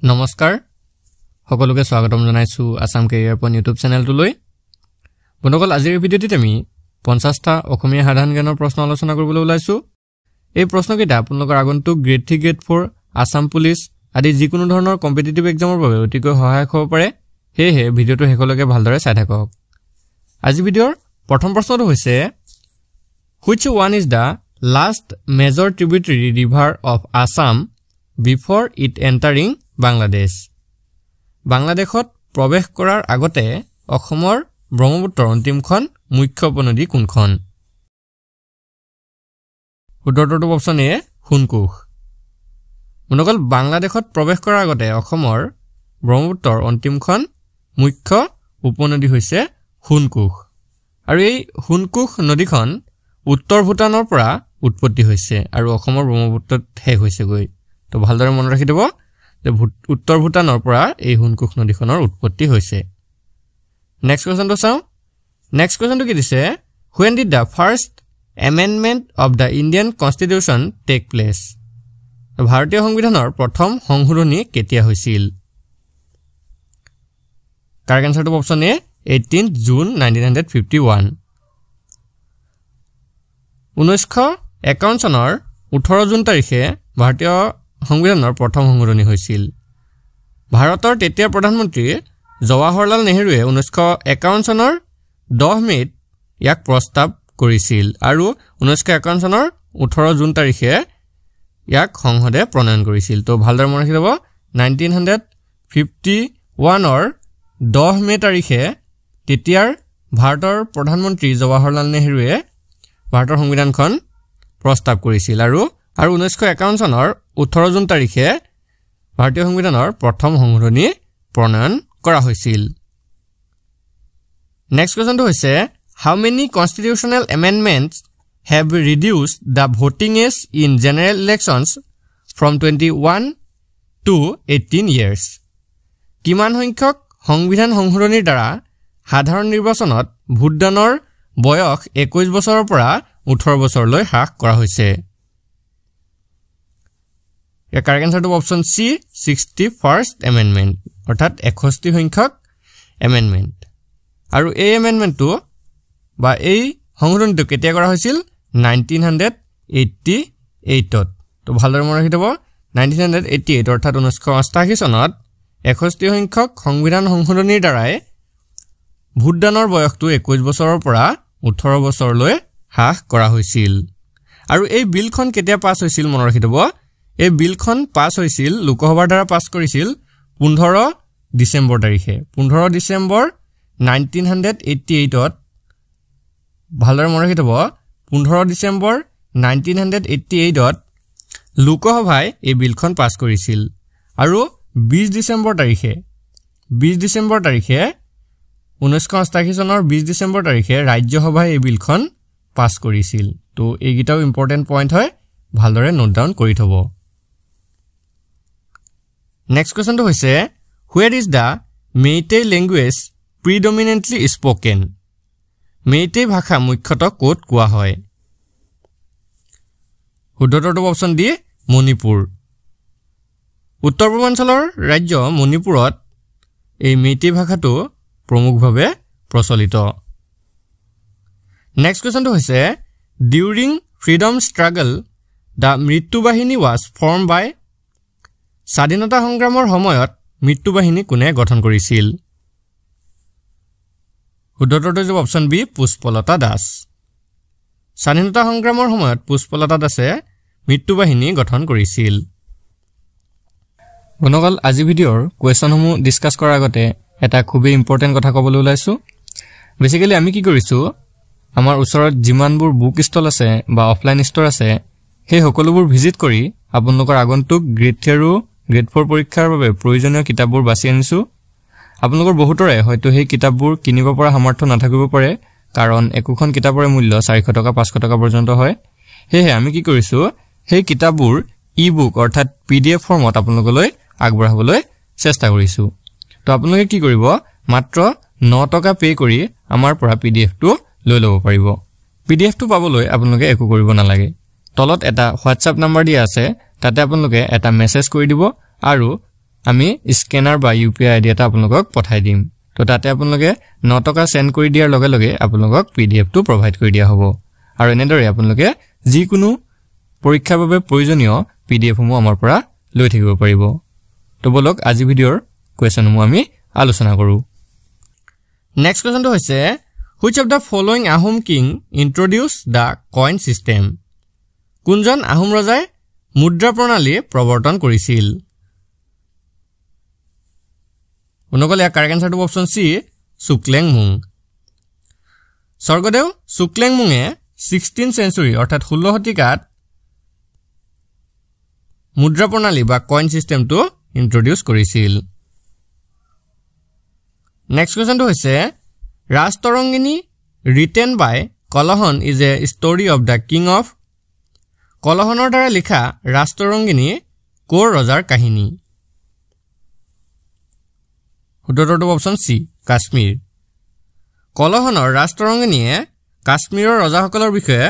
নমস্কাৰ সকলোকে স্বাগতম জনাইছো আসাম কেৰিয়াৰ পইণ্ট ইউটিউব চেনেলটোলৈ বন্ধুসকল আজিৰ ভিডিঅ'টিত আমি 50টা অসমীয়া সাধাৰণ জ্ঞানৰ প্ৰশ্ন আলোচনা কৰিবলৈ ওলাইছো এই প্ৰশ্নকেইটা আপোনালোকৰ আগন্তুক গ্ৰেড 3 গ্ৰেড 4 আসাম পুলিচ আদি যিকোনো ধৰণৰ কম্পিটিটিভ এক্সামৰ বাবে অতিকৈ সহায়ক হ'ব পাৰে হেহে ভিডিঅ'টো শেষলৈকে ভালদৰে চাই থাকক আজি ভিডিঅ'ৰ প্ৰথম প্ৰশ্নটো হৈছে which one is the last major tributary river of Assam before it entering Bangladesh বাংলাদেশত প্ৰৱেশ কৰাৰ আগতে অসমৰ ব্ৰহ্মপুত্ৰৰ অন্তিমখন মুখ্য উপনদী কোনখন উত্তৰটো অপচন এ হুনকুখ মনকল বাংলাদেশত প্ৰৱেশ কৰাৰ আগতে অসমৰ ব্ৰহ্মপুত্ৰৰ অন্তিমখন মুখ্য উপনদী হৈছে হুনকুখ আৰু এই হুনকুখ নদীখন উত্তৰ ভূটানৰ পৰা উৎপত্তি হৈছে আৰু অসমৰ ব্ৰহ্মপুত্ৰত শেষ হৈছে গৈ তো ভালদৰে মনত ৰাখি দিব যে উত্তৰ ভূটানৰ পৰা এই হুনকুখ নদীখনৰ উৎপত্তি হৈছে নেক্সট কোৱেশ্চনটো চাও নেক্সট কোৱেশ্চনটো কি দিছে when did the first amendment of the Indian Constitution take place ভাৰতীয় সংবিধানৰ প্ৰথম সংশোধনী কেতিয়া হৈছিল কাৰেক্ট আনসাৰটো অপচন এ 18 জুন 1951 1951 চনৰ 18 জুন তাৰিখে ভাৰতীয় সংবিধানৰ প্ৰথম সংশোধনী হৈছিল ভাৰতৰ তেতিয়াৰ প্ৰধানমন্ত্ৰী জৱাহৰলাল নেহৰুৱে 1951 চনৰ 10 মেত ইয়াক প্ৰস্তাৱ কৰিছিল আৰু 1951 চনৰ 18 জুন তাৰিখে ইয়াক সংসদে প্ৰণয়ন কৰিছিল তো ভালদৰে মনত ৰাখিব 1951 ৰ 10 মে তাৰিখে তেতিয়াৰ ভাৰতৰ প্ৰধানমন্ত্ৰী জৱাহৰলাল নেহৰুৱে ভাৰতৰ সংবিধানখন প্ৰস্তাৱ কৰিছিল আৰু 1951 চনৰ 18 জুন তাৰিখে ভাৰতীয় সংবিধানৰ প্ৰথম সংশোধনী প্ৰণয়ন কৰা হৈছিল নেক্সট কোৱেশ্চনটো হৈছে how many constitutional amendments have reduced the voting age in general elections from 21 to 18 years কিমান সংখ্যক সংবিধান সংশোধনীৰ দ্বাৰা সাধাৰণ নিৰ্বাচনত ভোটদানৰ বয়স 21 বছৰৰ পৰা 18 বছৰলৈ হ্ৰাস কৰা হৈছে ইয়াৰ কাৰেক্ট আনসাৰটো অপচন সি 61st এমেন্ডমেন্ট অৰ্থাৎ 61 সংখ্যক এমেন্ডমেন্ট আৰু এই এমেন্ডমেন্টটো বা এই সংশোধনীটো কেতিয়া কৰা হৈছিল 1988 ত তো ভালদৰে মনত ৰাখি থব 1988 অৰ্থাৎ 1988 চনত 61 সংখ্যক সংবিধান সংশোধনীৰ দ্বাৰাই ভোটদানৰ বয়সটো 21 বছৰৰ পৰা 18 বছৰলৈ হ্ৰাস কৰা হৈছিল আৰু এই বিলখন কেতিয়া পাছ হৈছিল মনত ৰাখি থব এই বিলখন পাছ হৈছিল লোকসভাৰ দ্বাৰা পাছ কৰিছিল 15 ডিসেম্বৰ তাৰিখে 15 ডিসেম্বৰ 1988 ত ভালদৰে মনত ৰাখি থব 15 ডিসেম্বৰ 1988 ত লোকসভাই এই বিলখন পাছ কৰিছিল আৰু 20 ডিসেম্বৰ তাৰিখে 1988 চনৰ 20 ডিসেম্বৰ তাৰিখে ৰাজ্যসভাই এই বিলখন পাছ কৰিছিল তো এইগিটাও ইম্পৰ্টেন্ট পইণ্ট হয় ভালদৰে নোট ডাউন কৰি থব নেক্সট কোৱেশ্চনটো হৈছে where is the Meitei language predominantly spoken Meitei ভাষা মুখ্যতঃ ক'ত কোৱা হয় শুদ্ধটো অপচন ডি মণিপুৰ উত্তৰ পূৰ্বাঞ্চলৰ ৰাজ্য মণিপুৰত এই Meitei ভাষাটো প্ৰমুখভাৱে প্ৰচলিত নেক্সট কোৱেশ্চনটো হৈছে during freedom struggle the মৃত্যু বাহিনী was formed by স্বাধীনতা সংগ্ৰামৰ সময়ত মৃত্যু বাহিনী কোনে গঠন কৰিছিল শুদ্ধটো অপচন বি পুষ্পলতা দাস স্বাধীনতা সংগ্ৰামৰ সময়ত পুষ্পলতা দাসে মৃত্যু বাহিনী গঠন কৰিছিল বন্ধুসকল আজি ভিডিঅ'ৰ কোৱেশ্চনসমূহ ডিসকাস কৰাৰ আগতে এটা খুবেই ইম্পৰ্টেন্ট কথা ক'বলৈ ওলাইছো বেসিক্যালি আমি কি কৰিছো আমাৰ ওচৰত যিমানবোৰ বুক ষ্টল আছে বা অফলাইন ষ্টৰ আছে সেই সকলোবোৰ ভিজিট কৰি আপোনালোকৰ আগন্তুক গ্ৰেড 3 আৰু গ্ৰেড 4 পৰীক্ষাৰ বাবে প্ৰয়োজনীয় কিতাপবোৰ বাছি আনিছো আপোনালোকৰ বহুতৰে হয়তো সেই কিতাপবোৰ কিনিব পৰা সামৰ্থ্য নাথাকিব পাৰে কাৰণ একোখন কিতাপৰ মূল্য 400 টকা 500 টকা পৰ্যন্ত হয় হেহে আমি কি কৰিছো সেই কিতাপবোৰ ই-বুক অৰ্থাৎ পিডিএফ ফৰ্মত আপোনালোকলৈ আগবঢ়াবলৈ চেষ্টা কৰিছো তো আপোনালোকে কি কৰিব মাত্ৰ 9 টকা পে কৰি আমাৰ পৰা পিডিএফটো লৈ ল'ব পাৰিব পিডিএফটো পাবলৈ আপোনালোকে একো কৰিব নালাগে তলত এটা WhatsApp নম্বৰ দিয়া আছে তাতে আপোনালোকে এটা মেছেজ কৰি দিব আৰু আমি স্কেনাৰ বা UPI আইডি এটা আপোনালোকক পঠাই দিম তো তাতে আপোনালোকে 9 টকা সেন্ড কৰি দিয়াৰ লগে লগে আপোনালোকক PDF টো প্ৰভাইড কৰি দিয়া হ'ব আৰু এনেদৰে আপোনালোকে যিকোনো পৰীক্ষাৰ বাবে প্ৰয়োজনীয় PDF সমূহ আমাৰ পৰা লৈ থাকিব পাৰিব তো বলক আজি ভিডিঅ'ৰ কোৱেশ্চনসমূহ আমি আলোচনা কৰো নেক্সট কোৱেশ্চনটো হৈছে which of the following Ahom king introduced the coin system কোনজন আহোম ৰজাই মুদ্ৰা প্ৰণালী প্ৰৱৰ্তন কৰিছিল উনকলে কাৰেক্ট আনসাৰটো অপচন সি সুক্লেংমুং স্বৰ্গদেউ সুক্লেংমুঙে 16th century অৰ্থাৎ 16 শতিকাত মুদ্ৰা প্ৰণালী বা কইন সিস্টেমটো ইন্ট্ৰোডিউস কৰিছিল নেক্সট কোৱেশ্চনটো হৈছে ৰাজতৰঙ্গিনী written by Kalhana is a story of the king of কলহনৰ দ্বাৰা লিখা ৰাজতৰঙ্গিনী কোৰ ৰজাৰ কাহিনী উত্তৰটো অপচন সি কাশ্মীৰ কলহনৰ ৰাজতৰঙ্গিনীয়ে কাশ্মীৰৰ ৰজাসকলৰ বিষয়ে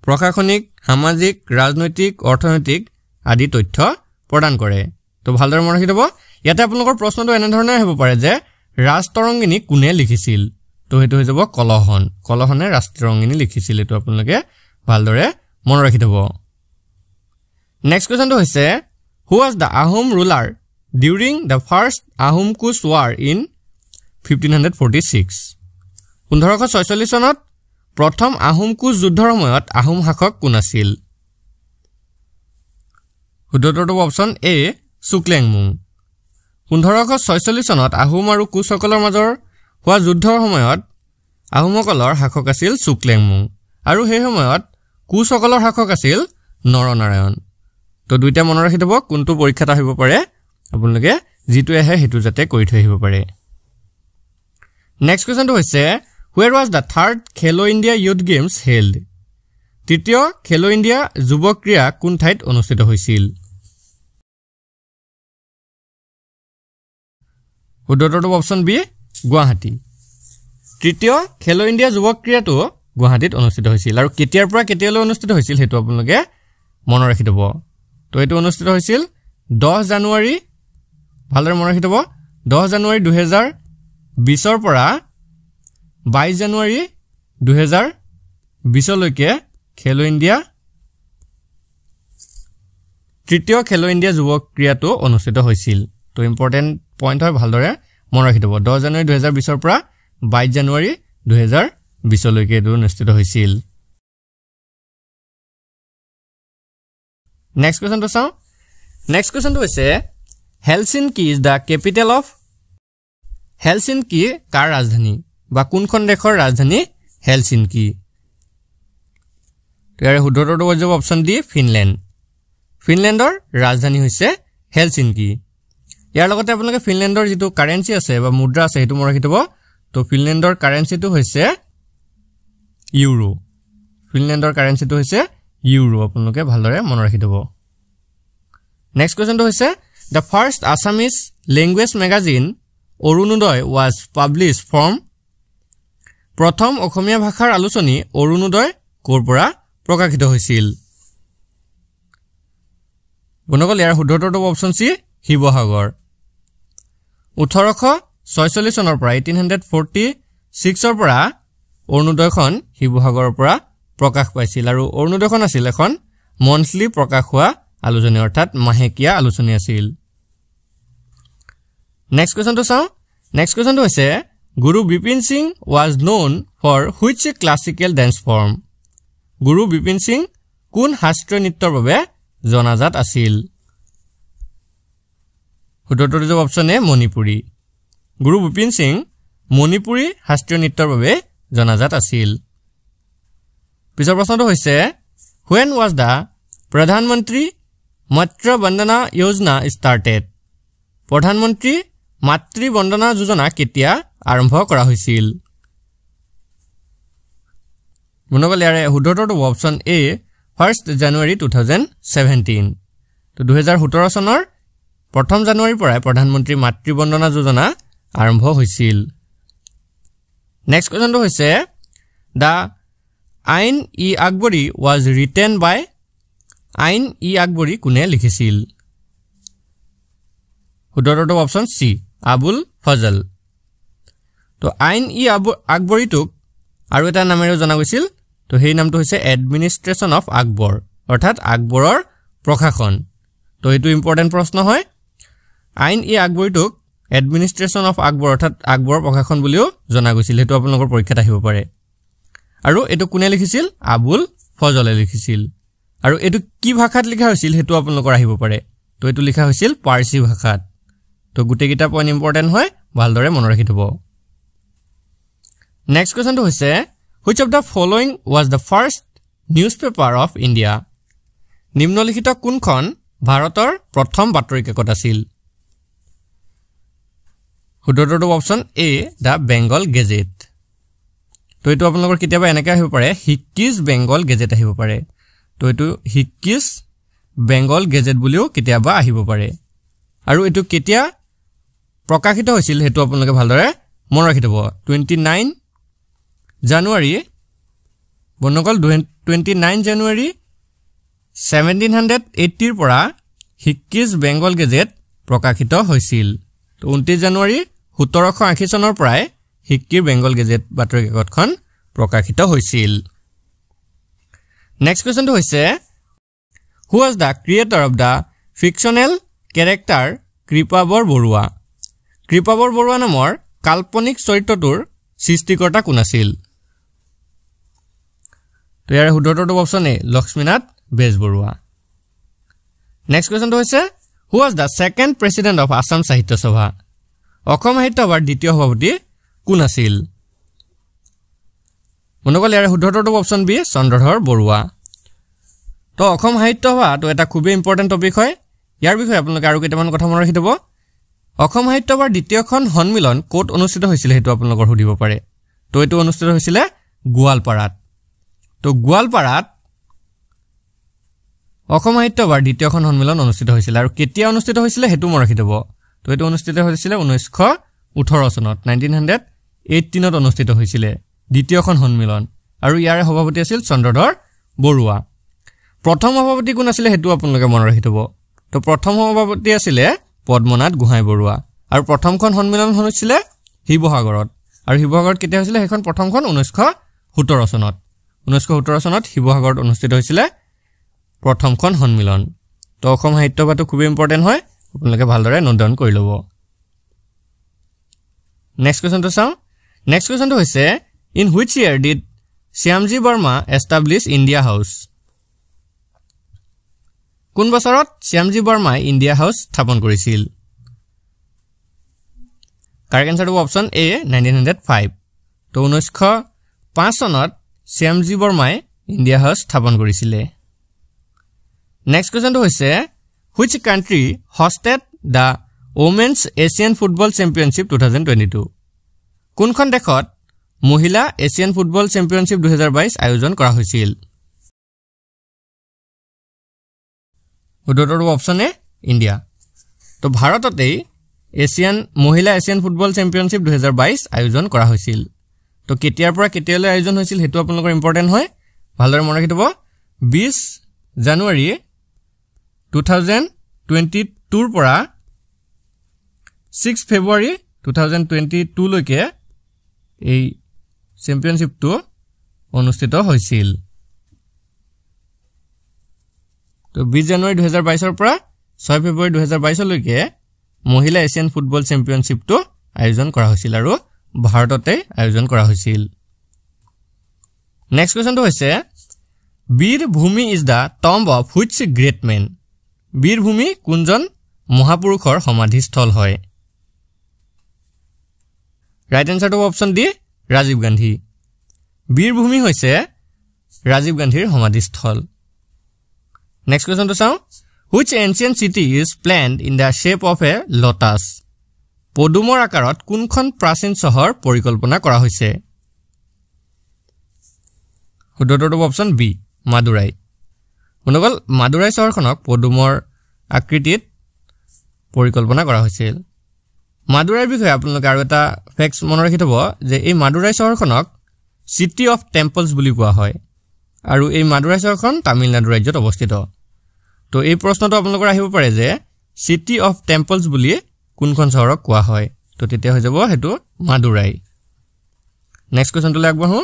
প্ৰশাসনিক সামাজিক ৰাজনৈতিক অৰ্থনৈতিক আদি তথ্য প্ৰদান কৰে তো ভালদৰে মনত ৰাখিব ইয়াতে আপোনালোকৰ প্ৰশ্নটো এনে ধৰণে হ'ব পাৰে যে ৰাজতৰঙ্গিনী কোনে লিখিছিল তো হেতু হৈ যাব কলহনে ৰাজতৰঙ্গিনী লিখিছিল এটো আপোনালোকে ভালদৰে মনত ৰাখি থব নেক্সট কোৱেশ্চনটো হৈছে who was the Ahom ruler during the first Ahom Kush war in 1546 1546 চনত প্ৰথম আহোম কুশ যুদ্ধৰ সময়ত আহোম শাসক কোন আছিল উত্তৰটো অপচন এ সুক্লেংমুং 1546 চনত আহোম আৰু কুশসকলৰ মাজৰ হোৱা যুদ্ধৰ সময়ত আহোমসকলৰ শাসক আছিল সুক্লেংমুং আৰু সেই সময়ত কুশসকলৰ শাসক আছিল নৰনাৰায়ণ তো দুইটা মনত ৰাখি থব কোনটো পৰীক্ষাত আহিব পাৰে আপোনালোকে যিটো আহে হেতু যাতে কৰি থৈ আহিব পাৰে নেক্সট কোৱেশ্চনটো হৈছে where was the third Khelo India Youth Games held তৃতীয় খেলো ইন্ডিয়া যুৱ ক্ৰীড়া কোন ঠাইত অনুষ্ঠিত হৈছিল উত্তৰটো অপচন বি গুৱাহাটী তৃতীয় খেলো ইন্ডিয়া যুৱ ক্ৰীড়াটো গুৱাহাটীত অনুষ্ঠিত হৈছিল আৰু কেতিয়াৰ পৰা কেতিয়ালৈ অনুষ্ঠিত হৈছিল হেতু আপোনালোকে মনত ৰাখি থব তো এটো অনুষ্ঠিত হৈছিল 10 জানুৱাৰী ভালদৰে মনত ৰাখি থব 10 জানুৱাৰী 2020 ৰ পৰা 22 জানুৱাৰী 2020 লৈকে খেলো ইন্ডিয়া তৃতীয় খেলো ইন্ডিয়া যুৱ ক্ৰীড়াটো অনুষ্ঠিত হৈছিল তো ইম্পৰ্টেন্ট পইণ্ট হয় ভালদৰে মনত ৰাখি থব 10 জানুৱাৰী 2020 ৰ পৰা 22 জানুৱাৰী 2020 লৈকে এটো অনুষ্ঠিত হৈছিল নেক্সট কোৱেশ্চনটো চাও নেক্সট কোৱেশ্চনটো হৈছে হেলচিনকি ইজ দা ক্যাপিটেল অফ হেলচিনকি কাৰ ৰাজধানী বা কোনখন দেশৰ ৰাজধানী হেলচিনকি ইয়াৰ উত্তৰটো হৈ যাব অপচন ডি ফিনলেণ্ডৰ ৰাজধানী হৈছে হেলচিনকি ইয়াৰ লগতে আপোনালোকে ফিনলেণ্ডৰ যেটো কাৰেন্সি আছে বা মুদ্ৰা আছে হেতু মনত ৰাখি থব তো ফিনলেণ্ডৰ কাৰেন্সিটো হৈছে ইউৰো ফিনলেণ্ডৰ কাৰেন্সিটো হৈছে ইউৰো আপোনালোকে ভালদৰে মনত ৰাখি থব নেক্সট কোৱেশ্চনটো হৈছে the first Assamese language magazine Orunodoi was published from প্ৰথম অসমীয়া ভাষাৰ আলোচনী অৰুণোদয় ক'ৰ পৰা প্ৰকাশিত হৈছিল বনগল ইয়াৰ উত্তৰটো অপচন সি শিৱসাগৰ 1846 চনৰ পৰা 1846 ৰ পৰা অৰুণোদয়খন শিৱসাগৰৰ পৰা প্ৰকাশ পাইছিল আৰু অৰুণোদয়খন আছিল এখন মন্থলি প্ৰকাশ হোৱা আলোচনী অৰ্থাৎ মাহেকীয়া আলোচনী আছিল নেক্সট কোৱেশ্চনটো চাও নেক্সট কোৱেশ্চনটো হৈছে গুৰু Bipin Singh was known for which classical dance form গুৰু বিপিন সিং কোন শাস্ত্ৰীয় নৃত্যৰ বাবে জনাজাত আছিল উত্তৰটো হ'ব অপচন এ মণিপুৰী গুৰু বিপিন সিং মণিপুৰী শাস্ত্ৰীয় নৃত্যৰ বাবে জনাজাত আছিল পিছৰ প্ৰশ্নটো হৈছে when was the প্ৰধানমন্ত্ৰী মাতৃ বন্দনা যোজনা started প্ৰধানমন্ত্ৰী মাতৃ বন্দনা যোজনা কেতিয়া আৰম্ভ কৰা হৈছিল মনগল ইয়াৰে উত্তৰটো অপচন এ 1 জানুৱাৰী 2017 তো 2017 চনৰ প্ৰথম জানুৱাৰীৰ পৰা প্ৰধানমন্ত্ৰী মাতৃ বন্দনা যোজনা আৰম্ভ হৈছিল নেক্সট কোৱেশ্চনটো হৈছে দা আইন ই আকবৰী was written by আইন ই আকবৰী কোনে লিখিছিল শুদ্ধটো অপশন সি আবুল ফজল তো আইন ই আকবৰীটোক আৰু এটা নামেৰে জনা গৈছিল তো সেই নামটো হৈছে এডমিনিষ্ট্ৰেশ্যন অফ আকবৰ অৰ্থাৎ আকবৰৰ প্ৰশাসন তো এইটো ইম্পৰ্টেন্ট প্ৰশ্ন হয় আইন ই আকবৰীটোক এডমিনিষ্ট্ৰেশ্যন অফ আকবৰ অৰ্থাৎ আকবৰৰ প্ৰশাসন বুলিও জনা গৈছিল হেতু আপোনালোকৰ পৰীক্ষাত আহিব পাৰে আৰু এটো কোনে লিখিছিল আবুল ফজলে লিখিছিল আৰু এটো কি ভাষাত লিখা হৈছিল হেতু আপোনালোকৰ আহিব পাৰে তো এটো লিখা হৈছিল পাৰ্চী ভাষাত তো গুটেকিটা পইণ্ট ইম্পৰ্টেন্ট হয় ভালদৰে মনত ৰাখি থব নেক্সট কোৱেশ্চনটো হৈছে which of the following was the first newspaper of India নিম্নলিখিত কোনখন ভাৰতৰ প্ৰথম বাতৰি কাকত আছিল শুদ্ধটো option A the Bengal Gazette তো এটো আপোনালোকৰ কিতাবা এনেকা আহিব পাৰে হিকিজ বেংগল গেজেট আহিব পাৰে তো এটো হিকিজ বেংগল গেজেট বুলিও কিতাবা আহিব পাৰে আৰু এটো কেতিয়া প্ৰকাশিত হৈছিল হেতু আপোনালোকে ভালদৰে মনত ৰাখি থব 29 জানুৱাৰী বনগল 29 জানুৱাৰী 1780 ৰ পৰা হিকিজ বেংগল গেজেট প্ৰকাশিত হৈছিল তো 29 জানুৱাৰী 1780 চনৰ পৰাই হিকিৰ বেংগল গেজেট বাতৰি কাকতখন প্ৰকাশিত হৈছিল নেক্সট কোৱেশ্চনটো হৈছে who was the creator of the fictional character Kripabar Barua Kripabar Barua নামৰ কাল্পনিক চৰিত্ৰটোৰ সৃষ্টিকৰ্তা কোন আছিল তো ইয়াৰ শুদ্ধটো option A Lakshminath Bezbaroa next কোৱেশ্চনটো হৈছে who was the second president of Assam সাহিত্য সভা অসম সাহিত্য সভাৰ দ্বিতীয় সভাপতি কোন আছিল মনকল ইয়াৰ শুদ্ধটো অপশন বি চন্দ্ৰধৰ বৰুৱা তো অসম সাহিত্য সভা তো এটা খুব ইম্পৰ্টেন্ট টপিক হয় ইয়াৰ বিষয়ে আপোনালোকে আৰু কেইটামান কথা মনত ৰাখি থব অসম সাহিত্য সভাৰ দ্বিতীয়খন সন্মিলন কোট অনুষ্ঠিত হৈছিল হেতু আপোনালোকৰ সুধিব পাৰে তো এটো অনুষ্ঠিত হৈছিল গোৱালপাৰাত তো গোৱালপাৰাত অসম সাহিত্য সভাৰ দ্বিতীয়খন সন্মিলন অনুষ্ঠিত হৈছিল আৰু কেতিয়া অনুষ্ঠিত হৈছিল হেতু মনত ৰাখি থব তো এটো অনুষ্ঠিত হৈছিল 1918 চনত 1918 ত অনুষ্ঠিত হৈছিল দ্বিতীয়খন সন্মিলন আৰু ইয়াৰ সভাপতি আছিল চন্দ্ৰধৰ বৰুৱা প্ৰথম সভাপতি কোন আছিল হেতু আপোনালোকে মনত ৰাখি থব তো প্ৰথম সভাপতি আছিল পদ্মনাথ গোহাঁই বৰুৱা আৰু প্ৰথমখন সন্মিলন হৈছিল শিৱসাগৰত আৰু শিৱসাগৰত কেতিয়া হৈছিল হেখন প্ৰথমখন 1917 চনত 1917 চনত শিৱসাগৰত অনুষ্ঠিত হৈছিল প্ৰথমখন সন্মিলন তো অসম সাহিত্য সভাটো খুব ইম্পৰ্টেন্ট হয় আপোনালোকে ভালদৰে নোট ডাউন কৰি লব নেক্সট কোৱেশ্চনটো চাও নেক্সট কোৱেশ্চনটো হৈছে in which year did Shyamji Burma establish India House কোন বছৰত শ্যামজি বৰ্মাই ইণ্ডিয়া হাউস স্থাপন কৰিছিল কাৰেক্ট আনসাৰটো অপশন এ 1905 তো 1905 চনত শ্যামজি বৰ্মাই ইণ্ডিয়া হাউস স্থাপন কৰিছিল নেক্সট কোৱেশ্চনটো হৈছে which country hosted the women's Asian Football Championship 2022 কোনখন দেশত মহিলা এছিয়ান ফুটবল চেম্পিয়নশিপ 2022 আয়োজন কৰা হৈছিল উত্তৰটো অপশন এ ইন্ডিয়া তো ভাৰততেই মহিলা এছিয়ান ফুটবল চেম্পিয়নশিপ 2022 আয়োজন কৰা হৈছিল তো কেতিয়াৰ পৰা কেতিয়ালৈ আয়োজন হৈছিল হেতু আপোনালোকৰ ইম্পৰ্টেন্ট হয় ভালদৰে মনত ৰাখিব 20 জানুৱাৰী 2022 ৰ পৰা 6 ফেব্ৰুৱাৰী 2022 লৈকে এই চেম্পিয়নশিপটো অনুষ্ঠিত হৈছিল তো 20 জানুৱাৰী 2022 ৰ পৰা 6 ফেব্ৰুৱাৰী 2022 লৈকে মহিলা এছিয়ান ফুটবল চেম্পিয়নশিপটো আয়োজন কৰা হৈছিল আৰু ভাৰততে আয়োজন কৰা হৈছিল নেক্সট কোৱেশ্চনটো হৈছে Veer Bhumi is the tomb of which great men Veer Bhumi কোনজন মহাপুৰুষৰ সমাধিস্থল হয় ৰাইট আনসাৰটো অপশন ডি ৰাজীৱ গান্ধী বীৰ ভূমি হৈছে ৰাজীৱ গান্ধীৰ সমাধিস্থল নেক্সট কোৱেশ্চন তো চাও which ancient city is planned in the shape of a lotus পদুমৰ আকাৰত কোনখন প্ৰাচীন চহৰ পৰিকল্পনা কৰা হৈছে শুদ্ধটো অপশন বি মাদুৰাই মনগল মাদুৰাই চহৰখনক পদুমৰ আকৃতিত পৰিকল্পনা কৰা হৈছিল মাদুৰাইৰ বিষয়ে আপোনালোকে আৰু এটা ফেক্টছ মনত ৰাখি থব যে এই মাদুৰাই চহৰখনক সিটি অফ টেম্পলছ বুলি কোৱা হয় আৰু এই মাদুৰাই চহৰখন তামিলনাডু ৰাজ্যত অৱস্থিত তো এই প্ৰশ্নটো আপোনালোকৰ আহিব পাৰে যে সিটি অফ টেম্পলছ বুলি কোনখন চহৰক কোৱা হয় তো তেতিয়া হৈ যাব হেতু মাদুৰাই নেক্সট কোৱেশ্চনটো লাগবহু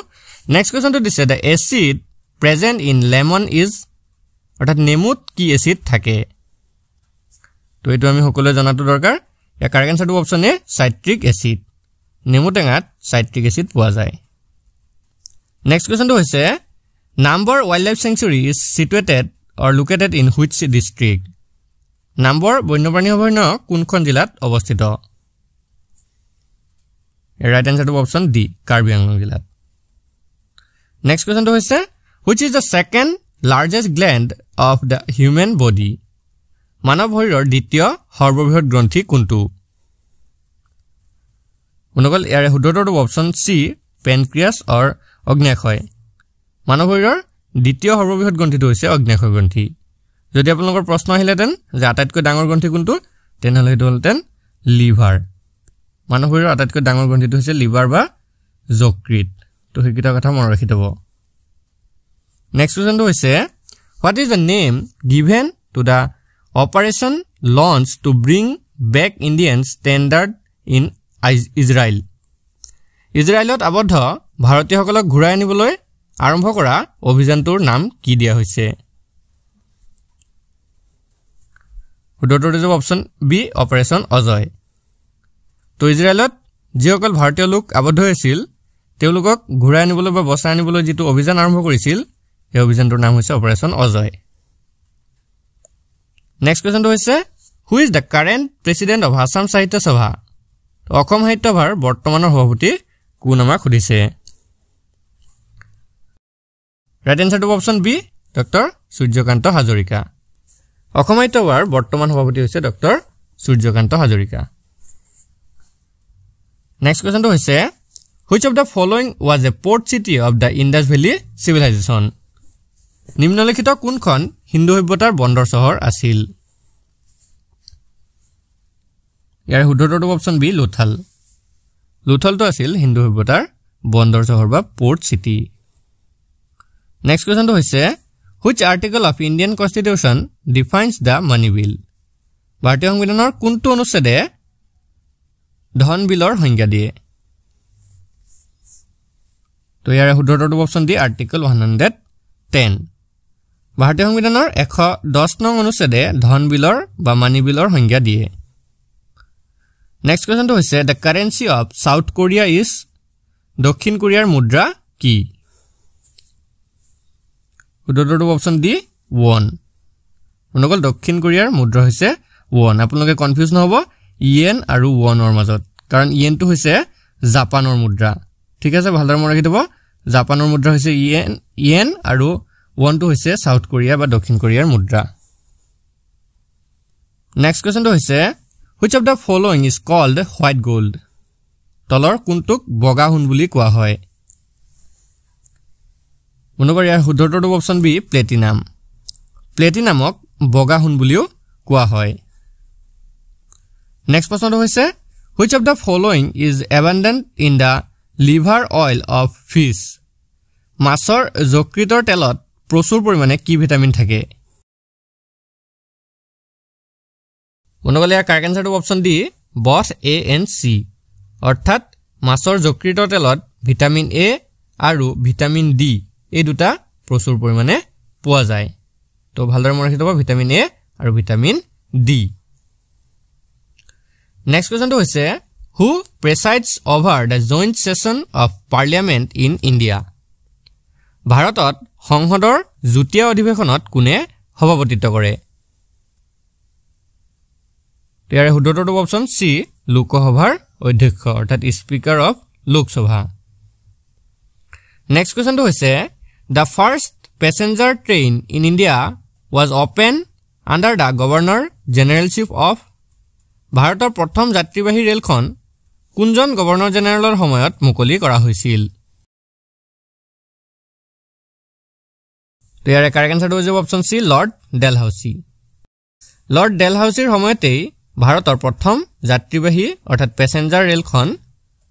নেক্সট কোৱেশ্চনটো দিছে the acid present in lemon is অৰ্থাৎ নেমুত কি এসিড থাকে তো এটো আমি সকলোৱে জানাটো দৰকাৰ या কাৰেক্ট আনসাৰটো অপচন এ সাইট্ৰিক এসিড নেমু টেঙাত সাইট্ৰিক এসিড পোৱা যায় নেক্সট কোৱেশ্চনটো হৈছে Nambor wildlife sanctuary is situated or located in which district Nambor বন্যপ্ৰাণী অভয়াৰণ্য কোনখন জিলাত অৱস্থিত ৰাইট আনসাৰটো অপচন ডি কাৰ্বি আংলং জিলাত নেক্সট কোৱেশ্চনটো হৈছে which is the second largest gland of the human body মানৱ শৰীৰৰ দ্বিতীয় সৰ্ববৃহৎ গ্ৰন্থি কোনটো অনুকল ইয়াৰ শুদ্ধটো অপচন সি পেনক্ৰিয়াছ অৰ অগ্ন্যাশয় মানৱ শৰীৰৰ দ্বিতীয় সৰ্ববৃহৎ গ্ৰন্থিটো হৈছে অগ্ন্যাশয় গ্ৰন্থি যদি আপোনালোকৰ প্ৰশ্ন আহিলেতেন যে আটাইতকৈ ডাঙৰ গ্ৰন্থি কোনটো তেনেহলে হেতু হলতেন লিভাৰ মানৱ শৰীৰৰ আটাইতকৈ ডাঙৰ গ্ৰন্থিটো হৈছে লিভাৰ বা যকৃত তো হেকিটা কথা মনত ৰাখি থব নেক্সট কোৱেশ্চনটো হৈছে what is the name given to the operation launched to bring back Indians stranded in Israel ইজৰাইলত আবদ্ধ ভাৰতীয়সকলক ঘূৰাই আনিবলৈ আৰম্ভ কৰা অভিযানটোৰ নাম কি দিয়া হৈছে উত্তৰটো অপচন বি অপাৰেশন অজয় তো ইজৰাইলত যিসকল ভাৰতীয় লোক আবদ্ধ হৈছিল তেওঁলোকক ঘূৰাই আনিবলৈ বা বচাই আনিবলৈ যেটো অভিযান আৰম্ভ কৰিছিল এই অভিযানটোৰ নাম হৈছে অপাৰেশন অজয় নেক্সট কোৱেশ্চনটো হৈছে who is the current president of Assam সাহিত্য সভা অসম সাহিত্য সভাৰ বৰ্তমানৰ সভাপতি কোন আমাক সুধিছে ৰাইট আনসাৰটো option B doctor Suryakanta Hazarika Asom Sahitya সভাৰ বৰ্তমান সভাপতি হৈছে ডক্টৰ সূৰ্যকান্ত হাজৰিকা নেক্সট কোৱেশ্চনটো হৈছে which of the following was a port city of the Indus Valley civilization নিম্নলিখিত কোনখন হিন্দু সভ্যতাৰ বন্দৰ চহৰ আছিল ইয়াৰ শুদ্ধটো অপচন বি লোথাল লোথালটো আছিল হিন্দু সভ্যতাৰ বন্দৰ চহৰ বা পোৰ্ট সিটি নেক্সট কোৱেশ্চনটো হৈছে which article of Indian Constitution defines the money bill ভাৰতীয় সংবিধানৰ কোনটো অনুচ্ছেদে ধন বিলৰ সংজ্ঞা দিয়ে তো ইয়াৰ শুদ্ধটো অপচন ডি আৰ্টিকল 110 ভাৰতীয় সংবিধানৰ 110 নং অনুচ্ছেদে ধন বিলৰ বা মানি বিলৰ সংজ্ঞা দিয়ে নেক্সট কোৱেশ্চনটো হৈছে the currency of South Korea is দক্ষিণ কোৰিয়াৰ মুদ্ৰা কি শুদ্ধটো অপচন ডি won অনুকল দক্ষিণ কোৰিয়াৰ মুদ্ৰা হৈছে won আপোনালোকে কনফিউজ নহব ইয়েন আৰু wonৰ মাজত কাৰণ ইয়েনটো হৈছে জাপানৰ মুদ্ৰা ঠিক আছে ভালদৰে মনত ৰাখি থব জাপানৰ মুদ্ৰা হৈছে ইয়েন আৰু wonটো হৈছে সাউথ কোৰিয়া বা দক্ষিণ কোৰিয়াৰ মুদ্ৰা নেক্সট কোৱেশ্চনটো হৈছে which of the following is called white gold তলৰ কোনটোক বগা সোণ বুলি কোৱা হয় অনুকল ইয়াৰ শুদ্ধটো অপচন বি প্লেটিনাম প্লেটিনামক বগা সোণ বুলিও কোৱা হয় নেক্সট প্ৰশ্নটো হৈছে which of the following is abundant in the liver oil of fish মাছৰ যকৃতৰ তেলত প্ৰচুৰ পৰিমাণে কি ভিটামিন থাকে অনুকল ইয়াৰ কাৰেক্ট আনসাৰটো option D both A and C অৰ্থাৎ মাছৰ যকৃতৰ তেলত ভিটামিন A আৰু ভিটামিন D এই দুটা প্ৰচুৰ পৰিমাণে পোৱা যায় তো ভালদৰে মনত ৰাখিব ভিটামিন A আৰু ভিটামিন D নেক্সট কোৱেশ্চনটো হৈছে who presides over the joint session of parliament in India ভাৰতত সংসদৰ যুটীয়া অধিৱেশনত কোনে সভাপতিত্ব কৰে ইয়াৰ শুদ্ধটো অপচন সি লোকসভাৰ অধ্যক্ষ অৰ্থাৎ স্পিকাৰ অফ লোকসভা নেক্সট কোৱেশ্চনটো হৈছে the first passenger train in India was opened under the governor generalship of ভাৰতৰ প্ৰথম যাত্ৰীবাহী ৰেলখন কোনজন গভৰ্ণৰ জেনেৰেলৰ সময়ত মুকলি কৰা হৈছিল ইয়াৰ কাৰেক্ট আনসাৰটো হৈছে অপচন সি লৰ্ড ডেলহাউসিৰ সময়তেই ভাৰতৰ প্ৰথম যাত্ৰীবাহী অৰ্থাৎ প্যাসেঞ্জাৰ ৰেলখন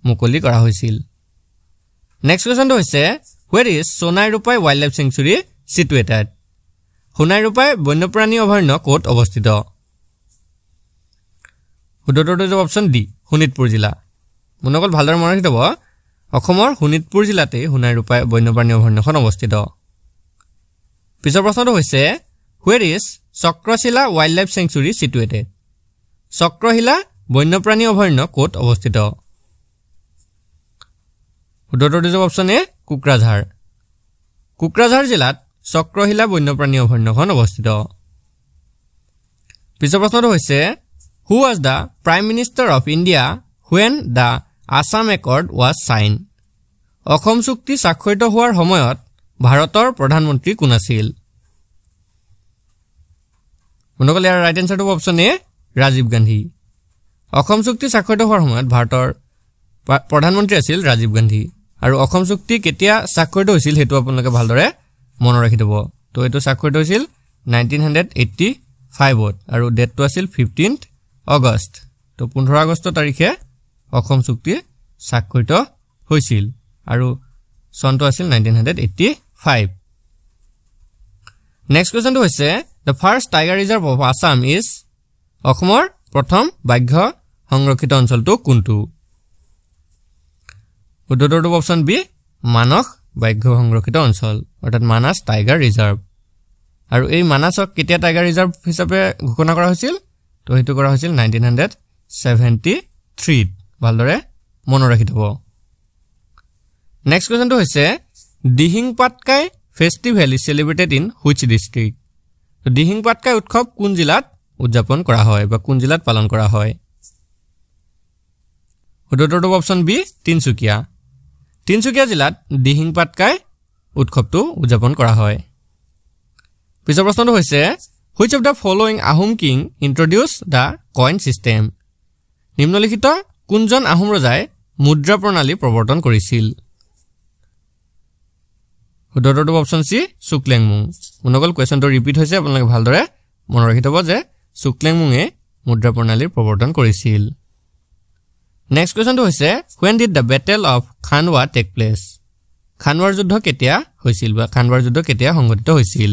মুকলি কৰা হৈছিল নেক্সট কোৱেশ্চনটো হৈছে where is Sonai Rupai Wildlife Sanctuary situated Sonai Rupai বন্যপ্ৰাণী অভয়াৰণ্য ক'ত অৱস্থিত শুদ্ধটো যাব অপচন ডি শোণিতপুৰ জিলা মনকল ভালদৰে মনত ৰাখিব অসমৰ শোণিতপুৰ জিলাতে সোণাই ৰূপাই বন্যপ্ৰাণী অভয়াৰণ্যখন অৱস্থিত পিছৰ প্ৰশ্নটো হৈছে where is Chakrashila wildlife sanctuary situated Chakrashila বন্যপ্ৰাণী অভয়াৰণ্য ক'ত অৱস্থিত শুদ্ধটো যাব অপচন এ কোকৰাঝাৰ জিলাত চক্ৰশিলা বন্যপ্ৰাণী অভয়াৰণ্যখন অৱস্থিত পিছৰ প্ৰশ্নটো হৈছে who was the prime minister of India when the Assam Accord was signed Assam চুক্তি স্বাক্ষৰিত হোৱাৰ সময়ত ভাৰতৰ প্ৰধানমন্ত্ৰী কোন আছিল মনকল ইয়াৰ ৰাইট আনসাৰটো অপচন এ ৰাজীৱ গান্ধী অসম চুক্তি স্বাক্ষৰিত হোৱাৰ সময়ত ভাৰতৰ প্ৰধানমন্ত্ৰী আছিল ৰাজীৱ গান্ধী আৰু অসম চুক্তি কেতিয়া স্বাক্ষৰিত হৈছিল হেতু আপোনালোকে ভালদৰে মনত ৰাখি থব তো এটো স্বাক্ষৰিত হৈছিল 1985 আৰু ডেটটো আছিল 15th আগষ্ট তো 15 আগষ্ট তাৰিখে অসম চুক্তি স্বাক্ষৰিত হৈছিল আৰু সনটো আছিল 1985 নেক্সট কোৱেশ্চনটো হৈছে the first tiger reserve of Assam is অসমৰ প্ৰথম বাঘ্য সংৰক্ষিত অঞ্চলটো কোনটো উত্তৰটো অপচন বি মানস বাঘ্য সংৰক্ষিত অঞ্চল অৰ্থাৎ মানাস টাইগাৰ ৰিজাৰ্ভ আৰু এই মানাসক কেতিয়া টাইগাৰ ৰিজাৰ্ভ হিচাপে ঘোষণা কৰা হৈছিল তো হেতু কৰা হৈছিল 1973 ভালদৰে মনত ৰাখি থব নেক্সট কোৱেশ্চনটো হৈছে Dihing Patkai festival is celebrated in which district তো দিহিং পাটকাই উৎসৱ কোন জিলাত উদযাপন কৰা হয় বা কোন জিলাত পালন কৰা হয় উত্তৰটো অপচন বি তিনচুকীয়া জিলাত দিহিং পাটকাই উৎসৱটো উদযাপন কৰা হয় পিছৰ প্ৰশ্নটো হৈছে which of the following Ahom king introduced the coin system নিম্নলিখিত কোনজন আহোম ৰজাই মুদ্ৰা প্ৰণালী প্ৰৱৰ্তন কৰিছিল উত্তৰটো অপচন সি সুক্লেংমুং মনকল কোৱেশ্চনটো ৰিপিট হৈছে আপোনালোকে ভালদৰে মনত ৰাখি থব যে সুক্লেংমুঙে মুদ্ৰা প্ৰণালী প্ৰৱৰ্তন কৰিছিল নেক্সট কোৱেশ্চনটো হৈছে when did the battle of Khanwa take place খানৱাৰ যুদ্ধ কেতিয়া হৈছিল বা খানৱাৰ যুদ্ধ কেতিয়া সংঘটিত হৈছিল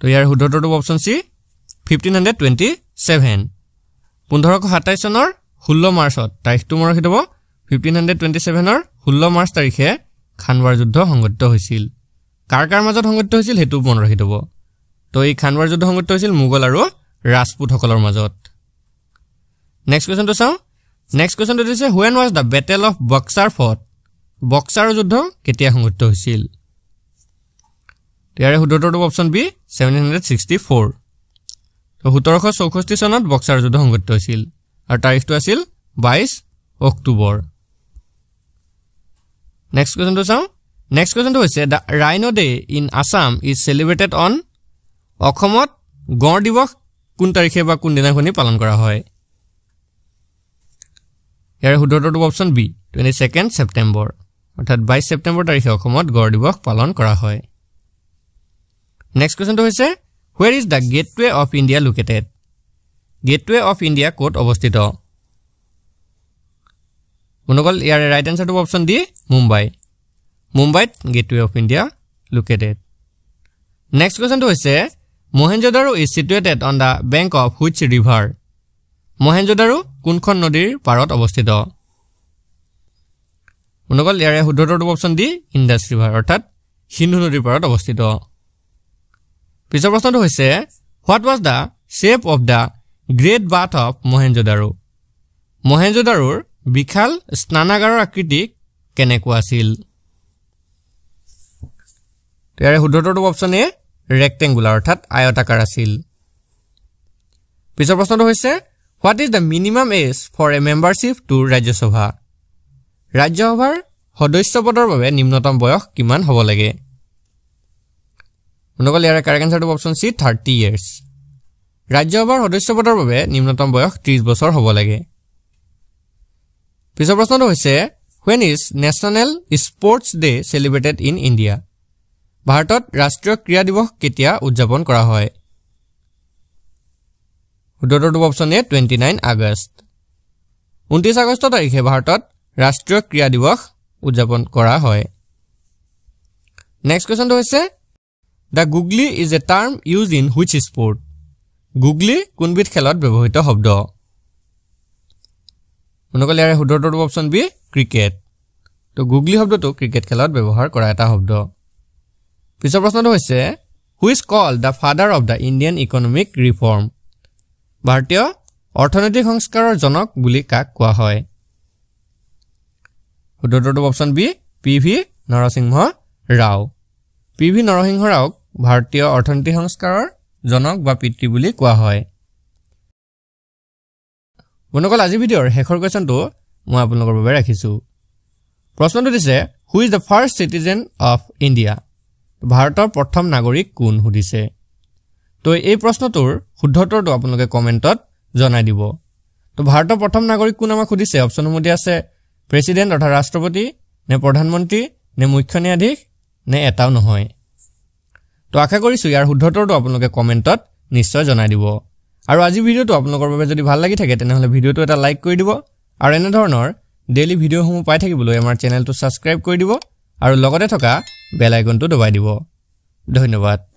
তো ইয়াৰ শুদ্ধটো অপচন সি 1527 1527 চনৰ 16 মাৰ্চত তাৰিখটো মনত ৰাখি থব 1527 ৰ 16 মাৰ্চ তাৰিখে খানৱাৰ যুদ্ধ সংঘটিত হৈছিল কাৰ মাজত সংঘটিত হৈছিল হেতু মনত ৰাখি থব তো এই খানৱাৰ যুদ্ধ সংঘটিত হৈছিল মুগল আৰু ৰাজপুতসকলৰ মাজত নেক্সট কোৱেশ্চনটো চাও নেক্সট কোৱেশ্চনটো দিছে when was the battle of Buxar fought boxer যুদ্ধ কেতিয়া সংঘটিত হৈছিল ইয়াৰে শুদ্ধটো অপচন বি 1764 তো 1764 চনত বক্সাৰ যুদ্ধ সংঘটিত হৈছিল আৰু তাৰিখটো আছিল 22 অক্টোবৰ নেক্সট কোৱেশ্চনটো চাও নেক্সট কোৱেশ্চনটো হৈছে the Rhino Day in Assam is celebrated on অসমত গড় দিৱস কোন তাৰিখে বা কোন দিনাখনি পালন কৰা হয় ইয়াৰে শুদ্ধটো অপচন বি 22nd September অৰ্থাৎ 22 সেপ্টেম্বৰ তাৰিখে অসমত গড় দিৱস পালন কৰা হয় নেক্সট কোৱেশ্চনটো হৈছে where is the gateway of India located gateway of India ক'ত অৱস্থিত মনকল ইয়াৰে ৰাইট আনসাৰটো অপচন ডি মুম্বাইত gateway of India located next কোৱেশ্চনটো হৈছে Mohenjo-daro is situated on the bank of which river Mohenjo-daro কোনখন নদীৰ পাৰত অৱস্থিত মনকল ইয়াৰে শুদ্ধটো অপচন ডি ইন্দাস ৰিভাৰ অৰ্থাৎ সিন্ধু নদীৰ পাৰত অৱস্থিত পিছৰ প্ৰশ্নটো হৈছে what was the shape of the great bath of Mohenjo-daro Mohenjo-daroৰ বিশাল স্নানাগাৰৰ আকৃতি কেনেকুৱা আছিল ইয়াৰে শুদ্ধটো অপচন এ ৰেক্টেংগুলাৰ অৰ্থাৎ আয়তাকাৰ আছিল পিছৰ প্ৰশ্নটো হৈছে what is the minimum age for a membership to Rajya Sabha ৰাজ্যসভাৰ সদস্য পদৰ বাবে নিম্নতম বয়স কিমান হ'ব লাগে মনকল ইয়াৰে কাৰেক্ট আনসাৰটো অপচন সি 30 years ৰাজ্যসভাৰ সদস্য পদৰ বাবে নিম্নতম বয়স 30 বছৰ হ'ব লাগে পিছৰ প্ৰশ্নটো হৈছে when is national sports day celebrated in India ভাৰতত ৰাষ্ট্ৰীয় ক্ৰীড়া দিৱস কেতিয়া উদযাপন কৰা হয় শুদ্ধটো অপচন এ 29 আগষ্ট 29 আগষ্ট তাৰিখে ভাৰতত ৰাষ্ট্ৰীয় ক্ৰীড়া দিৱস উদযাপন কৰা হয় নেক্সট কোৱেশ্চনটো হৈছে the googly is a term used in which sport গুগলি কোনবিধ খেলত ব্যৱহৃত শব্দ বন্ধুসকল ইয়াৰে শুদ্ধ উত্তৰটো অপচন বি ক্ৰিকেট তো গুগলি শব্দটো ক্ৰিকেট খেলত ব্যৱহাৰ কৰা এটা শব্দ পিছৰ প্ৰশ্নটো হৈছে who is called the father of the Indian economic reform ভাৰতীয় অৰ্থনৈতিক সংস্কাৰৰ জনক বুলি কাক কোৱা হয় শুদ্ধ উত্তৰটো option B PV. Narasimha Rao PV. নৰসিংহ ৰাওক ভাৰতীয় অৰ্থনৈতিক সংস্কাৰৰ জনক বা পিতৃ বুলি কোৱা হয় বন্ধুসকল আজি ভিডিঅ'ৰ শেষৰ কোৱেশ্যনটো মই আপোনালোকৰ বাবে ৰাখিছো প্ৰশ্নটো দিছে who is the first citizen of India ভাৰতৰ প্ৰথম নাগৰিক কোন সুধিছে তো এই প্ৰশ্নটোৰ শুদ্ধ উত্তৰটো আপোনালোকে কমেণ্টত জনাই দিব তো ভাৰতৰ প্ৰথম নাগৰিক কোন আমাক সুধিছে অপচনসমূহ দিয়া আছে প্ৰেসিডেন্ট অৰ্থাৎ ৰাষ্ট্ৰপতি নে প্ৰধানমন্ত্ৰী নে মুখ্য ন্যায়াধীশ নে এটাও নহয় তো আশা কৰিছো ইয়াৰ শুদ্ধ উত্তৰটো আপোনালোকে কমেণ্টত নিশ্চয় জনাই দিব আৰু আজি ভিডিঅ'টো আপোনালোকৰ বাবে যদি ভাল লাগি থাকে তেনেহলে ভিডিঅ'টো এটা লাইক কৰি দিব আৰু এনে ধৰণৰ ডেইলি ভিডিঅ'সমূহ পাই থাকিবলৈ আমাৰ চেনেলটো সাবস্ক্ৰাইব কৰি দিব আৰু লগতে থকা বেল আইকনটো দবাই দিব ধন্যবাদ